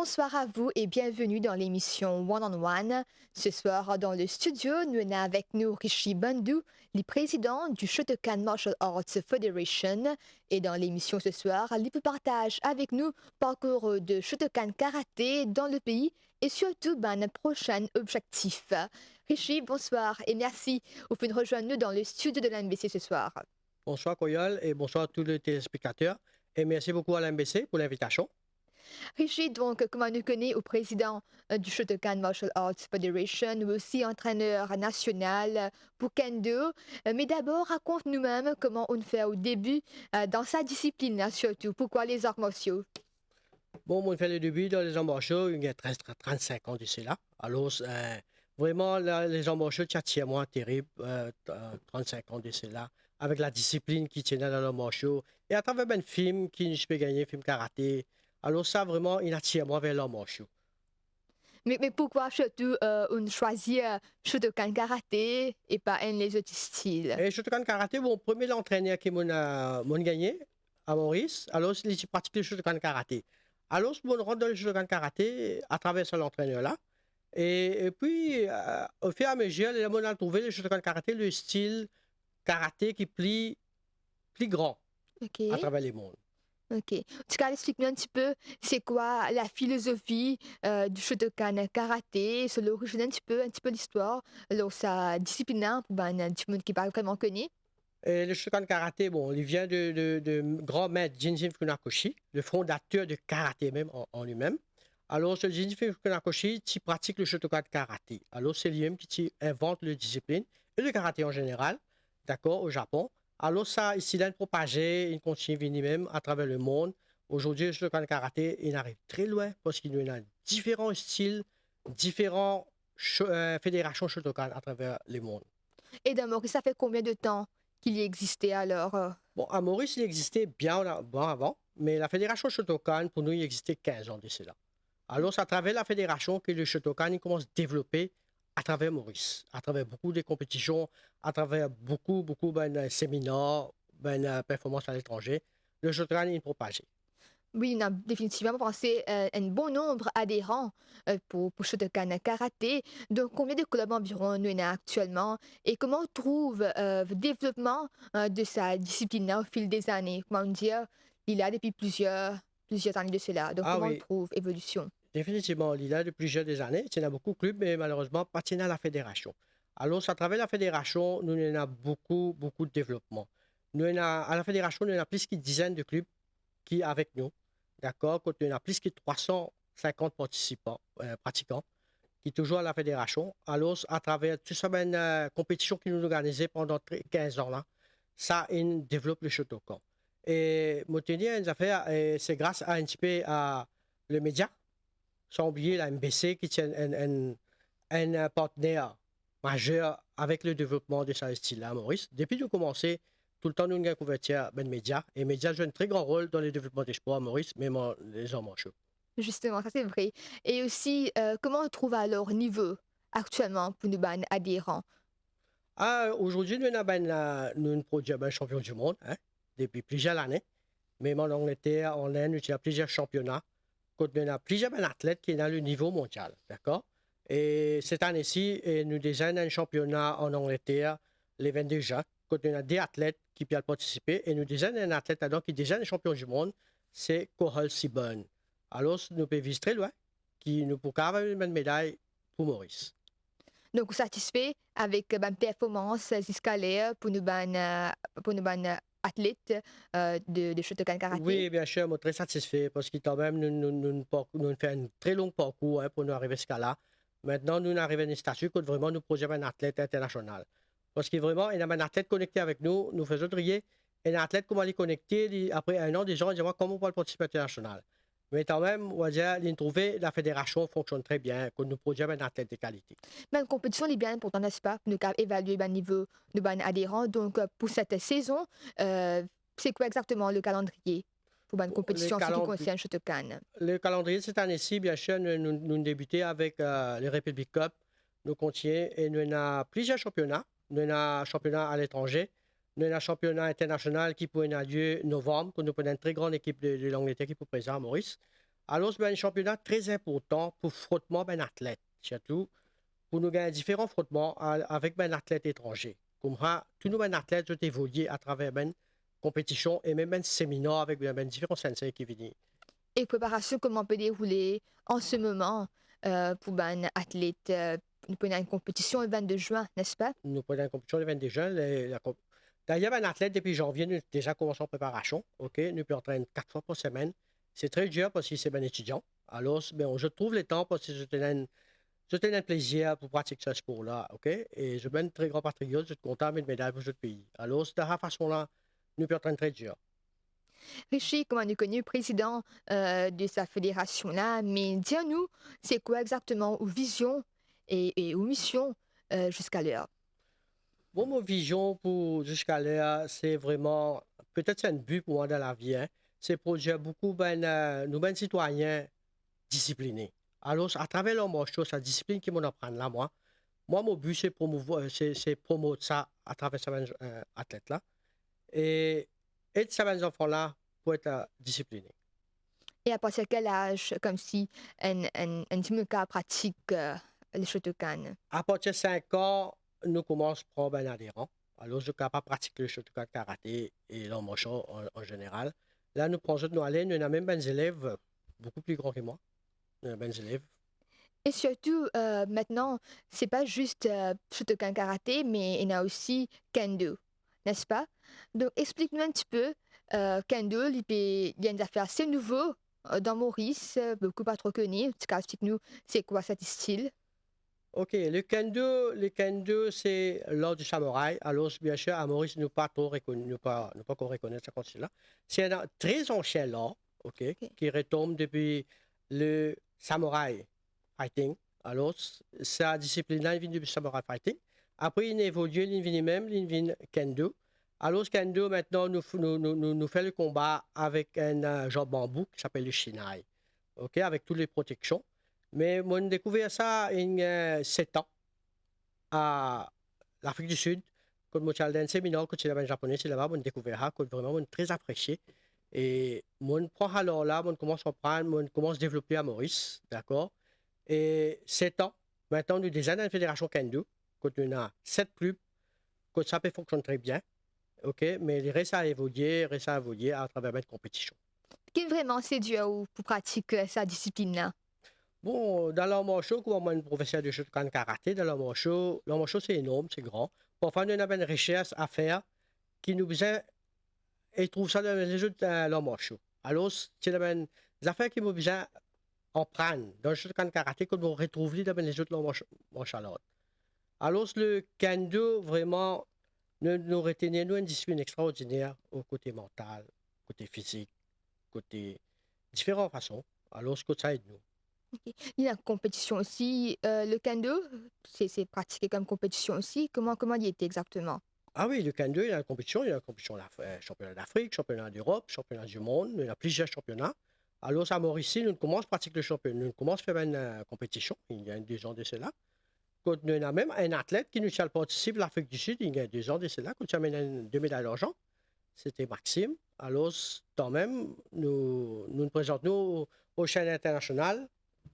Bonsoir à vous et bienvenue dans l'émission One on One. Ce soir, dans le studio, nous avons avec nous Rishi Bandhu, le président du Shotokan Martial Arts Federation. Et dans l'émission ce soir, il peut partager avec nous parcours de Shotokan Karaté dans le pays et surtout un prochain objectif. Rishi, bonsoir et merci de rejoindre nous dans le studio de l'MBC ce soir. Bonsoir Coyol et bonsoir à tous les téléspectateurs. Et merci beaucoup à l'MBC pour l'invitation. Rishi, donc, comme on nous connaît, au président du Shotokan Martial Arts Federation, mais aussi entraîneur national pour Kendo. Mais d'abord, raconte nous-mêmes comment on fait au début dans sa discipline, hein, surtout. Pourquoi les arts martiaux? Bon, on fait le début dans les embauches, il y a 35 ans d'ici là. Alors, vraiment, là, les embauches, c'est moi terrible, 35 ans d'ici là, avec la discipline qui tient dans l'embauche. Et à travers un film qui je peux gagner, film karaté. Alors, ça, vraiment, il attire moi vers l'embauche. Mais pourquoi surtout on choisit Shotokan Karaté et pas un les autres styles? Et Shotokan Karaté, bon, premier entraîneur qui m'a gagné à Maurice, alors il pratique le Shotokan Karaté. Alors, on rentre dans le Shotokan Karaté à travers cet entraîneur-là. Et puis, au fur et à mesure, on a trouvé le Shotokan Karaté, le style karaté qui est plus grand Ok. à travers les mondes. Ok. Tu peux expliquer un petit peu, c'est quoi la philosophie du Shotokan Karaté, c'est l'origine un petit peu l'histoire, alors sa discipline, hein, pour un petit monde qui parle vraiment connu. Et le Shotokan Karaté, bon, il vient de grand maître Jinjin Funakoshi, le fondateur de karaté même en lui-même. Alors, ce Jinjin Funakoshi, qui pratique le Shotokan Karaté. Alors, c'est lui-même qui invente la discipline et le karaté en général, d'accord, au Japon. Alors, ça, ici, il a propagé, il continue à venir même à travers le monde. Aujourd'hui, le Shotokan Karaté, il arrive très loin parce qu'il y a différents styles, différentes fédérations Shotokan à travers le monde. Et d'abord, ça fait combien de temps qu'il y existait alors? Bon, à Maurice, il existait bien avant, mais la fédération Shotokan, pour nous, il existait 15 ans de cela. Alors, c'est à travers la fédération que le Shotokan il commence à développer à travers Maurice, à travers beaucoup de compétitions, à travers beaucoup de séminaires, de performances à l'étranger. Le Shotokan est propagé. Oui, on a définitivement pensé un bon nombre d'adhérents pour Shotokan Karaté. Donc, combien de clubs environ nous en a actuellement? Et comment on trouve le développement de sa discipline au fil des années? Comment dire, il a depuis plusieurs années de cela. Donc, Ah comment on oui, trouve évolution? définitivement, il y a de plusieurs années. Il y en a beaucoup de clubs, mais malheureusement, pas à la fédération. Alors, à travers la fédération, nous en a beaucoup de développement. À la fédération, nous en a plus qu'une dizaine de clubs qui avec nous, d'accord, quand on a plus que 350 participants, pratiquants, qui toujours à la fédération. Alors, à travers toute cette compétition qui nous organisait pendant 15 ans là, ça il développe le Shotokan. Et moi, une affaire, c'est grâce à un petit peu à le média, sans oublier la MBC qui tient un partenaire majeur avec le développement de ce style-là, Maurice. Depuis que nous commencé, tout le temps, nous avons couverture les médias. Et les médias jouent un très grand rôle dans le développement des sports, Maurice, même les hommes en chaud. Justement, ça c'est vrai. Et aussi, comment on trouve alors niveau actuellement pour nos adhérents? Ah, aujourd'hui, nous avons produit un champion du monde hein, depuis plusieurs années. Même en Angleterre, en Inde, nous avons plusieurs championnats. Quand nous avons plusieurs athlètes qui sont dans le niveau mondial. D'accord? Et cette année-ci, nous avons un championnat en Angleterre, les 22 juin. Quand nous avons des athlètes qui peuvent participer. Et nous avons un athlète qui est déjà un champion du monde, c'est Coral Seaburn. Alors, nous pouvons vivre très loin, qui nous peut avoir une médaille pour Maurice. Donc, satisfait avec la performance escalaire pour nos athlètes de Shotokan Karaté. Oui, bien sûr, je suis très satisfait parce que quand même, nous fait un très long parcours hein, pour nous arriver à ce cas-là. Maintenant, nous arrivons à un statut que vraiment nous posons un athlète international. Parce que vraiment, il y a un athlète connecté avec nous, nous faisons trier. Et un athlète, comment il est connecté, après un an, des gens disent comment on peut le participer international. Mais quand même, on va dire, il trouvé la fédération fonctionne très bien, que nous produisons un athlète de qualité. Ben, une compétition est bien importante, n'est-ce pas, pour nous évaluer le niveau de ban adhérents. Donc, pour cette saison, c'est quoi exactement le calendrier pour une Les compétition en ce qui calendriers. concerne Shotokan? Le calendrier de cette année-ci, bien sûr, nous débutons avec le Republic Cup. Nous continuons et nous avons plusieurs championnats. Nous avons un championnat à l'étranger. Nous avons un championnat international qui pourrait avoir lieu en novembre, quand nous prenons une très grande équipe de l'Angleterre qui peut présenter à Maurice. Alors, c'est un championnat très important pour frottement ben athlète, surtout pour nous gagner différents frottements avec ben athlètes étrangers. Comme ça, tous nos ben athlètes ont évolué à travers ben compétition et même ben séminaire avec ben différents sensei qui viennent. Et préparation, comment peut dérouler en ce moment pour un athlète pour une compétition le 22 juin, n'est-ce pas? Nous prenons une compétition le 22 juin. D'ailleurs, un athlète, depuis janvier, nous déjà commencé en préparation. OK? Nous peut entraîner 4 fois par semaine. C'est très dur parce que c'est un étudiant. Alors, ben, je trouve le temps parce que je tenais un plaisir pour pratiquer ce sport-là. OK? Et je suis un très grand patriote. Je suis content avec une médaille pour notre pays. Alors, de cette façon-là, nous peut entraîner très dur. Richie, comment on est connu, président de sa fédération-là, mais dis-nous, c'est quoi exactement aux visions et aux missions jusqu'à l'heure? Bon, ma vision pour jusqu'à là, c'est vraiment, peut-être c'est un but pour moi dans la vie, hein, c'est produire beaucoup nous, ben citoyens disciplinés. Alors, à travers leur marche, sa discipline qui m'en apprend là, moi, mon but, c'est promouvoir, c'est promouvoir ça à travers ces athlètes-là et aider ces enfants-là pour être disciplinés. Et à partir de quel âge, comme si un petit cas pratique le Shotokan? À partir de 5 ans, nous commençons à prendre un adhérent. Alors, je suis capable de pratiquer le Shotokan karaté et l'art martial en général. Là, nous prenons nous aller, nous avons même des élèves beaucoup plus grands que moi. Nous avons des élèves. Et surtout, maintenant, c'est pas juste Shotokan karaté, mais il y a aussi Kendo, n'est-ce pas? Donc, explique-nous un petit peu. Kendo, il y a une affaire assez nouveau dans Maurice, beaucoup pas trop connu. En tout cas, explique-nous, c'est quoi cet style? OK, le kendo, c'est l'art du samouraï. Alors, bien sûr, à Maurice, nous pas trop reconnu, nous pas encore reconnaître ce concept-là. C'est un très ancien art, OK, Ok. qui retombe depuis le samouraï fighting. Alors, sa discipline-là, il vient du samouraï fighting. Après, il évolue, il vient même, il vient kendo. Alors, ce kendo, maintenant, nous fait le combat avec un genre bambou qui s'appelle le shinai, OK, avec toutes les protections. Mais moi, j'ai découvert ça il y a 7 ans à l'Afrique du Sud. Quand moi, j'allais dans un séminaire, quand j'étais japonais, c'est là-bas, j'ai découvert ça, que vraiment, j'ai très apprécié. Et moi, je prends alors là, moi, je commence à prendre, moi, je commence à développer à Maurice, d'accord? Et 7 ans, maintenant, nous des années dans la Fédération Kendo, quand on a 7 clubs, quand ça peut fonctionner très bien, OK? Mais il reste à évoluer à travers une compétition. Qui vraiment c'est dur pour pratiquer sa discipline-là? Bon, dans l'arts martiaux, comme moi, un professeur de Shotokan karaté, dans l'arts martiaux, c'est énorme, c'est grand. Parfois, nous avons une recherche à faire qui nous besoin et trouve ça dans les autres arts martiaux. Alors, c'est des affaires qui nous besoin en prendre dans le Shotokan karaté que nous retrouvons dans les autres arts martiaux arts. Alors, le kendo, vraiment, nous retenons nous, une discipline extraordinaire au côté mental, côté physique, côté différentes façons. Alors, ce que ça aide nous. Ok. Il y a une compétition aussi. Le kendo, c'est pratiqué comme compétition aussi. Comment il était exactement? Ah oui, le Can 2, il y a la compétition. Il y a la compétition championnat d'Afrique, championnat d'Europe, championnat du monde. Il y a plusieurs championnats. Alors, à Mauricie, nous commençons à pratiquer le championnat. Nous commençons à faire une compétition. Il y a 2 ans de cela. Quand nous avons même un athlète qui nous a participé à l'Afrique du Sud, il y a 2 ans de cela, quand il a mené 2 médailles d'argent. C'était Maxime. Alors, quand même, nous présentons aux chaînes internationales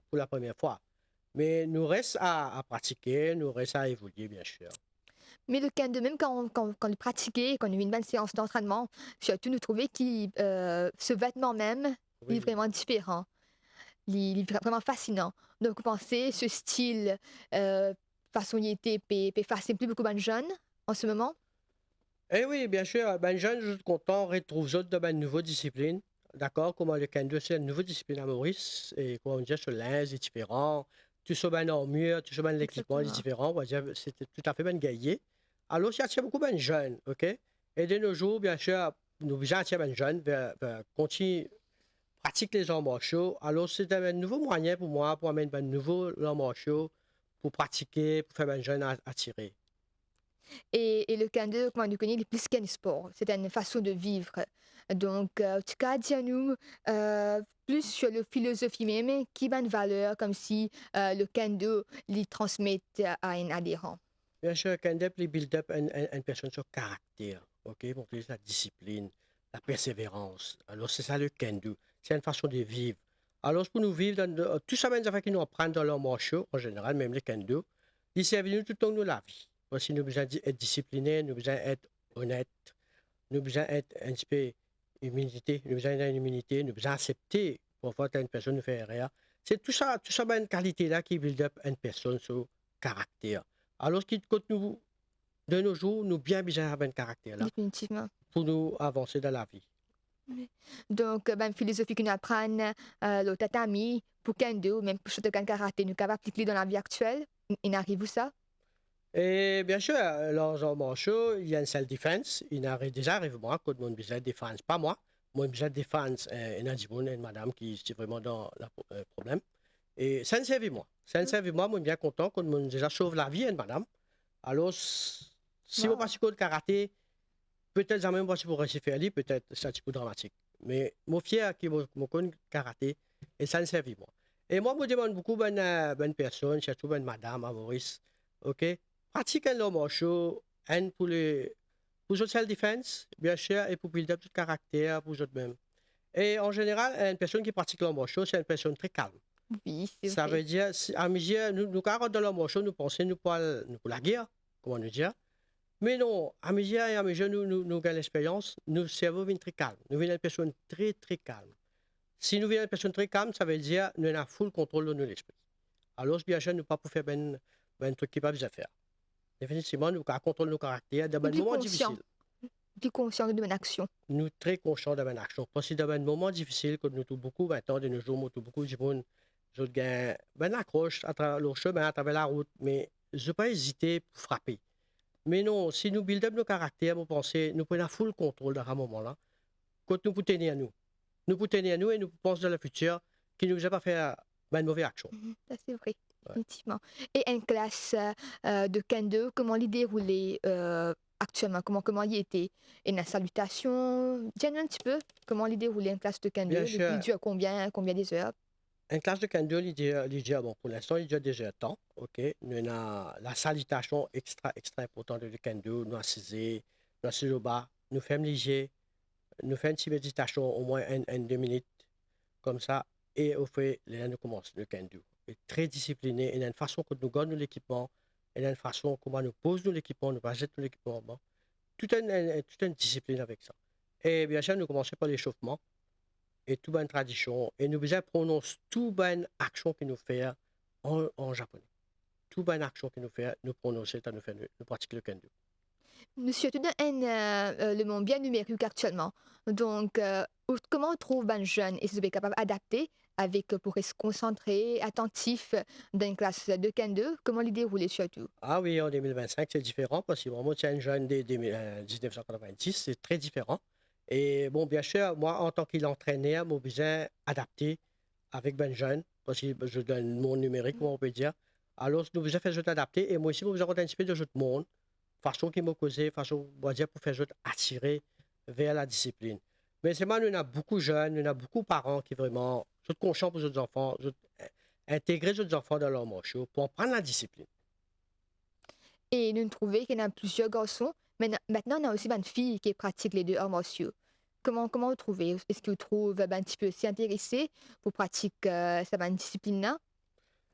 pour la première fois. Mais nous reste à pratiquer, nous reste à évoluer, bien sûr. Mais le kendo, même quand le pratiquait, quand on a eu une bonne séance d'entraînement, surtout nous trouvait que ce vêtement même, il est Oui. vraiment différent. Il est vraiment fascinant. Donc, vous pensez, ce style, façon il était, peut fasciner plus beaucoup de jeunes en ce moment? Eh oui, bien sûr. Ben, jeune, je suis content, on retrouve autres de ben, nouvelles disciplines. D'accord? Comment le kendo, c'est une nouvelle discipline à Maurice. Et comment on dit, sur l'Inde, c'est différent. Tout ça, ben, armure, tout ça, ben, l'équipement est Exactement. différent. On va dire, c'était tout à fait ben gaillé. Alors, ça attire beaucoup ben jeunes, OK? Et de nos jours, bien sûr, nous visons attirer ben jeunes vers continuer pratiquer les arts martiaux. Alors, c'est un nouveau moyen pour moi, pour amener ben nouveaux arts martiaux, pour pratiquer, pour faire ben jeunes attirer. Et le kendo, comme on le connaît, il est plus qu'un sport. C'est une façon de vivre. Donc, en tout cas, dis-nous plus sur la philosophie même, qui a une valeur, comme si le kendo lui transmet à un adhérent. Bien sûr, Kandep les build up une personne sur caractère, OK? Pour la discipline, la persévérance. Alors, c'est ça le can-do. C'est une façon de vivre. Alors, pour nous vivre, tout ça, des affaires qui nous apprennent dans leur marché, en général, même les kendo, ils servent nous tout au long de la vie. Parce que nous avons besoin d'être disciplinés, nous avons besoin d'être honnêtes, nous avons besoin d'être un petit peu humilité, nous avons besoin d'une humilité, nous avons besoin d'accepter parfois une personne nous fait rien. C'est tout ça, ben, une qualité-là qui build up une personne, son caractère. Alors, ce qui compte nous, de nos jours, nous bien besoin d'avoir un caractère-là Définitivement. pour nous avancer dans la vie. Oui. Donc, ben, philosophie que nous apprennent, le tatami, pour kendo, même pour Shotokan karaté, nous capables d'appliquer dans la vie actuelle. Il arrive où ça? Et bien sûr, lors d'un marché, il y a une self-défense. Il arrive déjà arrive moi, quand mon besoin de défense, pas moi. Mon besoin de défense, il y a une madame qui est vraiment dans le problème. Et ça ne servait moi. Ça ne servait moi, moi, bien content quand mon déjà sauve la vie à une madame. Alors, si on Wow. passe au karaté, peut-être jamais moi, si vous réussissez à faire aller, peut-être c'est un petit peu dramatique. Mais mon fier qui me connaît karaté, et ça ne servait moi. Et moi, je me demande beaucoup bonne personne, surtout bonne madame, à Maurice, ok? Pratiquez le marché, un pour le self-defense, bien sûr, et pour build up tout caractère pour eux-mêmes. Et en général, une personne qui pratique le marché, c'est une personne très calme. Oui, c'est Ça vrai. veut dire, à mesure, nous, quand dans le marché, nous pensons nous pour la guerre, comment nous dire. Mais non, à mesure et à mesure nous gagnons l'expérience, notre cerveau devient très calme. Nous devenons une personne très, très calme. Si nous devenons une personne très calme, ça veut dire que nous avons full contrôle de notre esprit. Alors, bien sûr, nous ne pouvons pas faire un truc qui ne pas besoin faire. Définitivement, nous contrôlons nos caractères dans Nous un plus moment conscients, difficile. plus conscients de notre action. Nous sommes très conscients de notre action. Parce que dans un moment difficile, quand nous avons beaucoup maintenant de nos jours, nous avons beaucoup de monde, je gagne ben accroche à travers le chemin, à travers la route, mais je ne pas hésiter pour frapper. Mais non, si nous buildons nos caractères, vous pensez, nous prenons full contrôle dans ce moment-là, quand nous pouvons tenir à nous. Nous pouvons tenir à nous et nous pensons dans le futur qui ne nous a pas fait une mauvaise action. Ça, c'est vrai, Ouais. définitivement. Et une classe de kendo, comment l'y dérouler actuellement? Comment y était? Et la salutation, dis-nous un petit peu comment l'y dérouler une classe de kendo? Bien Il sûr, dure combien des heures? une classe de kendo, bon, pour l'instant, il dure déjà temps. OK? Nous avons la salutation extra importante du kendo. Nous assisons, nous assisons au bas, nous faisons léger, nous faisons une petite méditation au moins 2 minutes, comme ça, et au fait, là, nous commençons le kendo. Et très discipliné, il y a une façon que nous gagnons l'équipement, il y a une façon comment nous posons l'équipement, nous pas jeter l'équipement. Bon. Toute une discipline avec ça. Et bien sûr, nous commençons par l'échauffement et toute bonne tradition. Et nous besoin prononcer toute bonne action que nous faisons en japonais. Toute bonne action que nous faisons, nous prononcer, nous pratiquons le kendo. Monsieur, tu donnes le monde bien numérique actuellement. Donc, comment on trouve un jeune et se est capable d'adapter avec pour se concentrer, attentif dans une classe de kendo? Comment l'y dérouler surtout? Ah oui, en 2025, c'est différent parce que vraiment, c'est un jeune de 1990, c'est très différent. Et bon, bien sûr, moi, en tant qu'entraîneur, j'ai besoin adapter avec ben jeune, parce que je donne mon numérique, on peut dire. Alors, nous besoin faire jeu adapter et moi aussi, j'ai besoin un petit peu de jeu de monde, façon qui m'a causé, façon, on va dire, pour faire jeu attirer vers la discipline. Mais c'est moi, nous avons beaucoup de jeunes, nous avons beaucoup de parents qui vraiment, sont conscients pour les autres enfants, intégrer les autres enfants dans leur marché pour prendre la discipline. Et nous trouvons qu'il y en a plusieurs garçons, mais maintenant, on a aussi une fille qui pratique les deux arts martiaux. Comment vous trouvez? Est-ce que vous trouvez un petit peu aussi intéressé pour pratiquer cette discipline-là?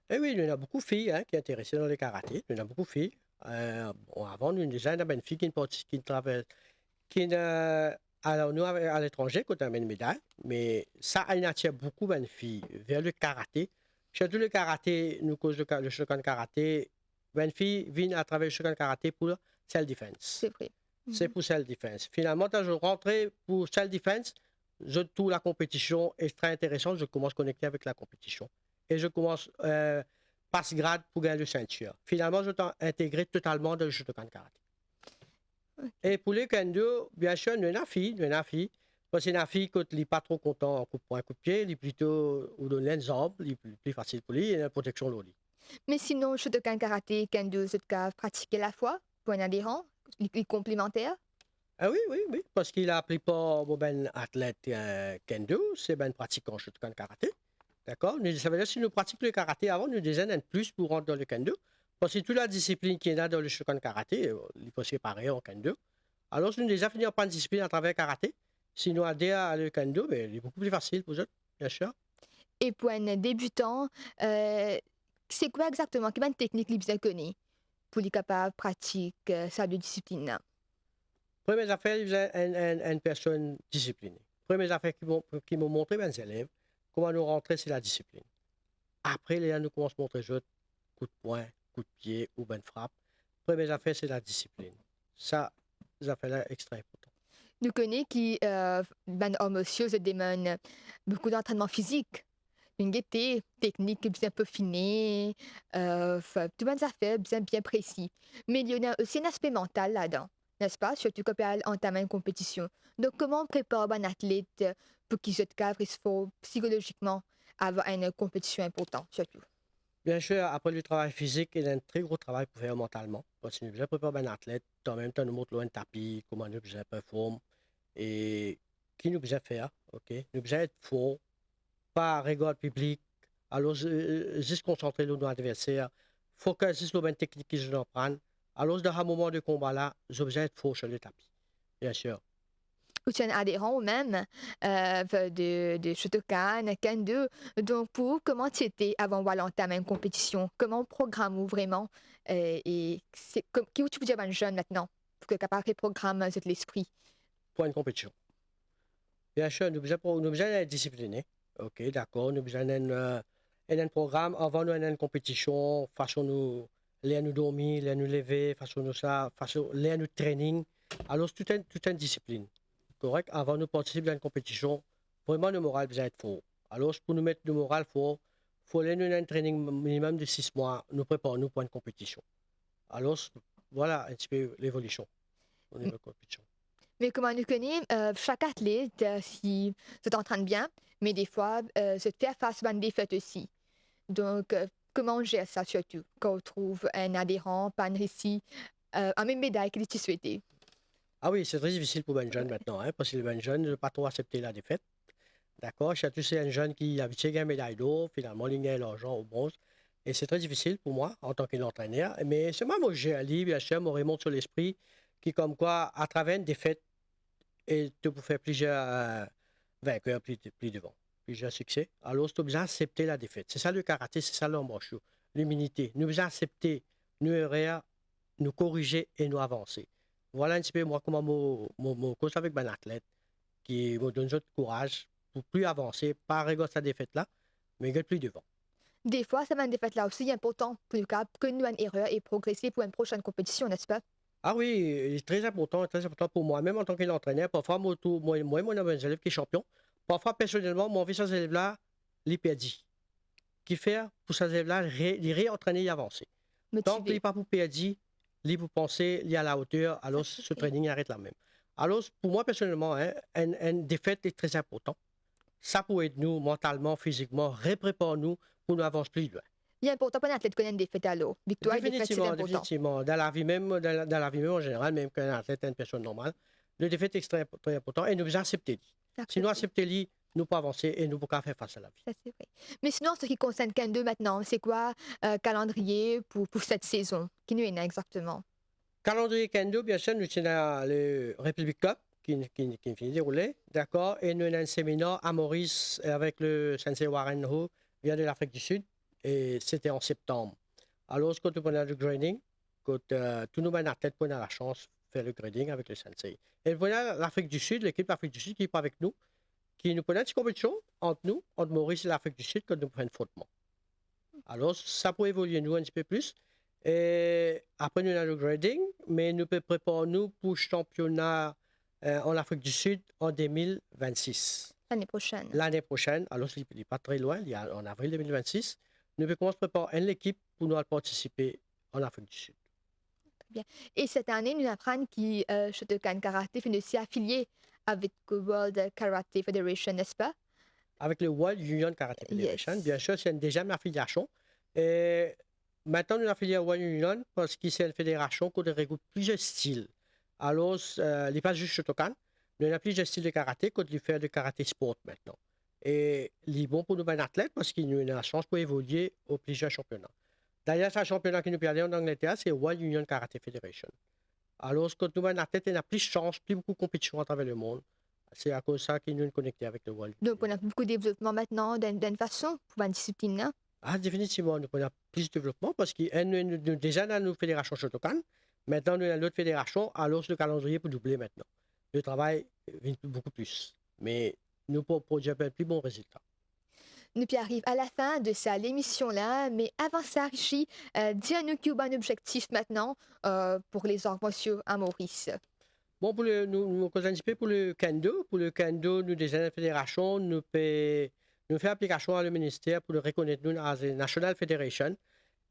Eh oui, il y en a beaucoup de filles hein, qui sont intéressées dans le karaté. Il y en a beaucoup de filles. Bon, avant, nous, déjà, il y avait une fille qui travaille, alors, nous, à l'étranger, qui a une médaille, mais ça, elle attire beaucoup de filles vers le karaté. Surtout le karaté, nous cause le Shokan karaté, une fille vient à travers le Shokan karaté pour self-defense. C'est vrai. C'est Mhm. pour self-defense. Finalement, quand je rentre pour self-defense, je trouve la compétition est très intéressante. Je commence à connecter avec la compétition. Et je commence passe grade pour gagner le ceinture. Finalement, je t'ai intégré totalement dans le Shotokan Karaté. Et pour les kendo, bien sûr, nous avons une fille, nous avons une fille. Parce que une fille, quand elle n'est pas trop content en coup de poing, coup de pied, elle est plutôt, ou donne les arbres, il est plus facile pour lui, et la protection de lui. Mais sinon, Shotokan karaté, kendo, c'est cas pratiquer la fois pour un adhérent, les complémentaires. Ah oui, oui, oui, parce qu'il a appris pas ben athlète kendo, c'est ben pratiquant Shotokan Karaté. D'accord? Ça veut dire que si nous pratiquons le karaté avant, nous devons en plus pour rentrer dans le kendo. Parce que toute la discipline qui est là dans le Shokan karaté, il faut se séparer en kendo. Alors, si nous déjà finir par une discipline à travers le karaté, si nous adhérons à le kendo, ben, il est beaucoup plus facile pour eux, bien sûr. Et pour un débutant, c'est quoi exactement? Quelle technique les bien connaît pour les capables pratiquer ça de discipline là? Première affaire, il faisait une personne disciplinée. Première affaire qui m'ont montré mes élèves, comment nous rentrer, c'est la discipline. Après, les gens nous commencent à montrer jeu, coup de poing, coup de pied ou ben frappe. Première affaire, c'est la discipline. Ça, les affaires-là, extra important. Nous connaissons qui ben homme monsieur se demande beaucoup d'entraînement physique, une gaieté technique bien peaufinée, tout bonnes affaires bien précis. Mais il y a aussi un aspect mental là-dedans, n'est-ce pas? Surtout quand on entame une compétition. Donc comment on prépare un athlète pour qu'il se cadre, il faut psychologiquement avoir une compétition importante, surtout. Bien sûr, après le travail physique, il y a un très gros travail pour faire mentalement. Parce que nous devons préparer un athlète, en même temps, nous montre loin de tapis, comment nous devons performer et qui nous devons faire. Ok? Nous devons être fort, pas regard public, alors juste concentrer sur nos adversaires, focus sur la technique qu'ils doivent prendre. Alors, dans un moment de combat là, nous devons être fort sur le tapis. Bien sûr. Ou tu es un adhérent même de Shotokan, Kendo. Donc, pour comment tu étais avant voilà, entamer une compétition? Comment on programme vraiment? Et c'est comme qui tu peux dire un jeune maintenant? Pour que capable de programme de l'esprit. Pour une compétition. Bien sûr, nous devons être disciplinés. OK, d'accord. Nous devons un programme avant nous une compétition, façon nous nous dormir, nous lever, façon nous ça, façon nous training. Alors, toute une discipline. Correct? Avant nous participer à une compétition, vraiment le moral doit être fort. Alors, pour nous mettre le moral fort, il faut aller nous un training minimum de 6 mois, nous préparer nous pour une compétition. Alors, voilà un petit peu l'évolution au niveau de la compétition. Mais comment nous connaît, chaque athlète, si se t'entraîne bien, mais des fois, se fait face à une défaite aussi. Donc, comment on gère ça surtout quand on trouve un adhérent, pas un récit, en même médaille que tu souhaitais? Ah oui, c'est très difficile pour les jeunes Ouais. maintenant, hein, parce que les jeunes ne pas trop accepter la défaite. D'accord? Surtout c'est un jeune qui a habitué à une médaille d'or, finalement, il gagne l'argent au bronze. Et c'est très difficile pour moi, en tant qu'entraîneur. Mais c'est moi, moi, j'ai un livre, bien sûr, me remonte sur l'esprit, qui, comme quoi, à travers une défaite, et te pour faire plusieurs vainqueurs plus devant, plusieurs succès. Alors, c'est besoin d'accepter la défaite. C'est ça le karaté, c'est ça l'embrachou, l'humilité. Nous besoin accepter, nous errer, nous corriger et nous avancer. Voilà un petit peu moi comment mon coach avec un athlète qui me donne de courage pour plus avancer, pas regarder sa défaite là, mais être plus devant. Des fois, ça m'a une défaite là aussi important pour le cas que nous une erreur et progresser pour une prochaine compétition, n'est-ce pas? Ah oui, c'est très important pour moi, même en tant qu'entraîneur. Parfois, moi, un élève qui est champion. Parfois, personnellement, mon vie, ces élèves-là, les perdre. Qui fait pour ces élèves-là, les réentraîner et avancer. Tant qu'il n'est Motivé. pas pour perdre, il pour penser, il est à la hauteur, Ça, alors c'est ce vrai. training arrête là même. Alors, pour moi, personnellement, hein, une défaite est très important. Ça peut aider nous mentalement, physiquement, repréparer nous pour nous avancer plus loin. Il est important pour un athlète de connaître une défaite à l'eau. Victoire et défaite, c'est Définitivement, important. définitivement. Dans la vie même, dans la vie même en général, même qu'un athlète est une personne normale, le défaite est très important et nous devons accepter. Si nous Accepté. acceptons, nous pouvons avancer et nous pouvons faire face à la vie. Ça, c'est vrai. Mais sinon, ce qui concerne Kendo maintenant, c'est quoi calendrier pour cette saison? Qui nous est né exactement? Calendrier Kendo, bien sûr, nous tenons le Republic Cup qui finit de dérouler, d'accord, et nous avons un séminaire à Maurice avec le Sensei Warren Ho, vient de l'Afrique du Sud, et c'était en septembre. Alors, quand on a le grading, quand tous nos athlètes prennent la chance de faire le grading avec le Sensei. Et voilà l'Afrique du Sud, l'équipe d'Afrique du Sud qui est avec nous, qui nous prenait une petite compétition entre nous, entre Maurice et l'Afrique du Sud, quand nous prenons frottement. Alors, ça peut évoluer nous un petit peu plus. Et après, nous avons le grading, mais nous pouvons préparer nous pour le championnat en Afrique du Sud en 2026. L'année prochaine. L'année prochaine, alors il n'est pas très loin, il y a en avril 2026, nous pouvons commencer à préparer une équipe pour nous participer en Afrique du Sud. Bien. Et cette année, nous apprenons que Shotokan Karaté finit aussi affilié avec le World Karate Federation, n'est-ce pas? Avec le World Union Karate Federation, Yes. bien sûr, c'est une deuxième affiliation. Et maintenant, nous affilions à World Union parce que c'est une fédération qui regroupe plusieurs styles. Alors, il n'est pas juste Shotokan, mais il y a plusieurs styles de karaté qu'on peut faire de karaté sport maintenant. Et il est bon pour nous, un athlète, parce qu'il nous a la chance pour évoluer au plusieurs championnats. D'ailleurs, c'est un championnat qui nous permet en Angleterre, c'est World Union Karate Federation. Alors, quand nous, un athlète, il a plus de chance, plus beaucoup de compétitions à travers le monde. C'est à cause de ça qu'ils nous connectés avec le World. Donc, on a beaucoup de développement maintenant d'une façon pour une discipline, hein. Ah, définitivement, nous avons plus de développement parce que déjà dans nos fédérations Shotokan, maintenant nous avons l'autre fédération, alors le calendrier pour doubler maintenant. Le travail vient beaucoup plus. Mais nous pouvons produire un plus bon résultat. Nous puis arrive à la fin de ça, l'émission-là. Mais avant ça, Richie, dis-nous qu'il y a un objectif maintenant pour les arts martiaux à Maurice. Bon, nous anticipons pour le kendo, nous déjà la fédération, nous fait application à le ministère pour le reconnaître nous as a National Federation.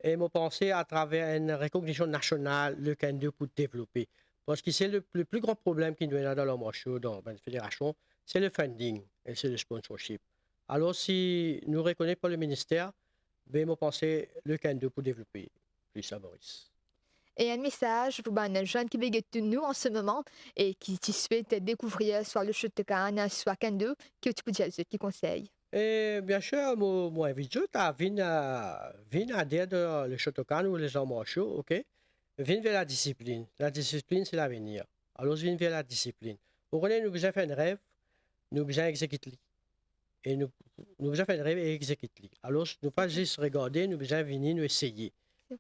Et moi penser à travers une reconnaissance nationale, le kendo pour développer. Parce que c'est le plus grand problème qu'il nous a dans le marché, dans la fédération, c'est le funding et c'est le sponsorship. Alors si nous reconnaissons pas le ministère, ben moi penser le kendo pour développer plus à Maurice. Et un message pour un jeune qui veut de nous en ce moment et qui souhaite découvrir soit le Shotokan, soit Kendo, que tu peux dire, qui conseille. Et bien sûr, moi invite à venir adhérer dans le Shotokan ou les arts martiaux, ok? Viens vers la discipline. La discipline, c'est l'avenir. Alors, viens vers la discipline. Vous connaissez, nous besoin faire un rêve, nous besoin exécuter. Et nous besoin faire un rêve et exécuter. Alors, nous pas juste regarder, nous besoin venir nous essayer.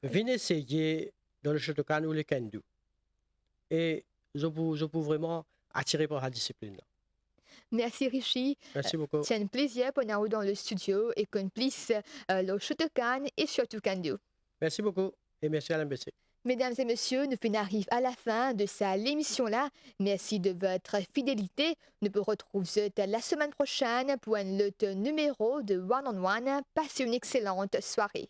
Venez essayer dans le Shotokan ou le Kendo. Et je peux vraiment attirer par la discipline. Là. Merci Richie. Merci beaucoup. C'est un plaisir pour nous dans le studio et qu'on puisse le Shotokan et surtout Kendo. Merci beaucoup et merci à l'MBC. Mesdames et messieurs, nous arrivons à la fin de l'émission-là. Merci de votre fidélité. Nous vous retrouvons la semaine prochaine pour un autre numéro de One on One. Passez une excellente soirée.